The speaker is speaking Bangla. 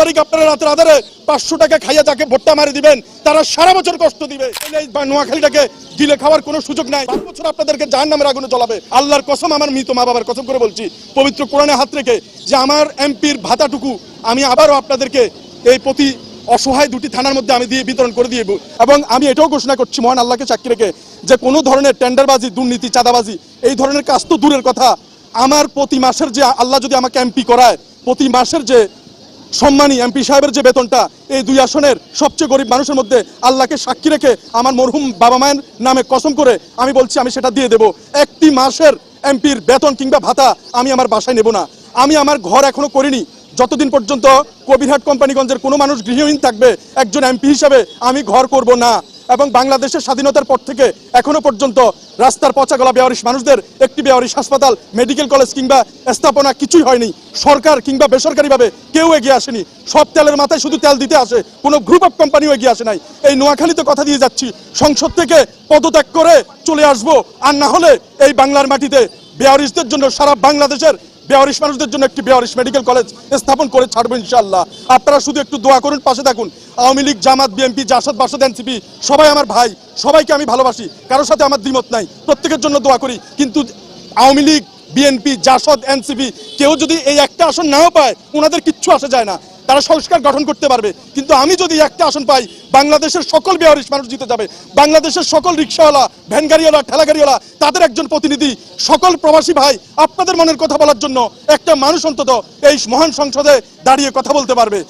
তারিখ আপনারা রাতের আধারে 500 টাকা খাইয়া যাকে ভোটটা মারি দিবেন তারা সারা বছর কষ্ট দিবে। এই নোয়াখালীটাকে গিলে খাওয়ার কোনো সুযোগ নাই। 12 বছর আপনাদেরকে জাহান্নামের আগুনে জ্বলাবে। আল্লাহর কসম, আমার মৃত মা বাবার কসম করে বলছি, পবিত্র কোরআনে হাত রেখে, যে আমার এমপির ভাতাটুকু আমি আবারও আপনাদেরকে এই প্রতি অসহায় 2টি থানার মধ্যে আমি দিয়ে বিতরণ করে দিয়ে, এবং আমি এটাও ঘোষণা করছি মহান আল্লাহকে সাক্ষী রেখে, যে কোনো ধরনের টেন্ডারবাজি, দুর্নীতি, চাঁদাবাজি এই ধরনের কাজ তো দূরের কথা, আমার প্রতি মাসের যে, আল্লাহ যদি আমাকে এমপি করায়, প্রতি মাসের যে সম্মানী এমপি সাহেবের যে বেতনটা, এই 2 আসনের সবচেয়ে গরিব মানুষের মধ্যে আল্লাহকে সাক্ষী রেখে আমার মরহুম বাবা মায়ের নামে কসম করে আমি বলছি, আমি সেটা দিয়ে দেব। একটি মাসের এমপির বেতন কিংবা ভাতা আমি আমার বাসায় নেব না। আমি আমার ঘর এখনো করিনি। যতদিন পর্যন্ত কবিরহাট কোম্পানিগঞ্জের কোনো মানুষ গৃহহীন থাকবে, একজন এমপি হিসেবে আমি ঘর করব না। এবং বাংলাদেশের স্বাধীনতার পর থেকে এখনো পর্যন্ত রাস্তার পচা গলা বেয়ারিশ মানুষদের একটি বেয়ারিশ হাসপাতাল, মেডিকেল কলেজ কিংবা স্থাপনা কিছুই হয়নি। সরকার কিংবা বেসরকারিভাবে কেউ এগিয়ে আসেনি। সব তেলের মাথায় শুধু তেল দিতে আসে, কোনো গ্রুপ অফ কোম্পানিও এগিয়ে আসে নাই। এই নোয়াখালীতে কথা দিয়ে যাচ্ছি, সংসদ থেকে পদত্যাগ করে চলে আসব, আর না হলে এই বাংলার মাটিতে বেয়ারিশদের জন্য, সারা বাংলাদেশের বেয়ারিশ মানুষদের জন্য একটি বেয়ারিশ মেডিকেল কলেজ স্থাপন করে ছাড়বো ইনশাআল্লাহ। আপনারা শুধু একটু দোয়া করুন, পাশে থাকুন। আওয়ামী লীগ, জামাত, বিএনপি, জাসদ, বাসদ, এনসিপি সবাই আমার ভাই, সবাইকে আমি ভালোবাসি, কারোর সাথে আমার দ্বিমত নাই, প্রত্যেকের জন্য দোয়া করি। কিন্তু আওয়ামী লীগ, বিএনপি, জাসদ, এনসিপি কেউ যদি এই একটা আসন নাও পায়, ওনাদের কিচ্ছু আসে যায় না, তারা সংস্কার গঠন করতে পারবে। কিন্তু আমি যদি একটা আসন পাই, বাংলাদেশের সকল বেয়ারিশ মানুষ জিতে যাবে। বাংলাদেশের সকল রিক্সাওয়ালা, ভ্যান গাড়িওয়ালা, ঠেলা গাড়িওয়ালা, তাদের একজন প্রতিনিধি, সকল প্রবাসী ভাই আপনাদের মনের কথা বলার জন্য একটা মানুষ অন্তত এই মহান সংসদে দাঁড়িয়ে কথা বলতে পারবে।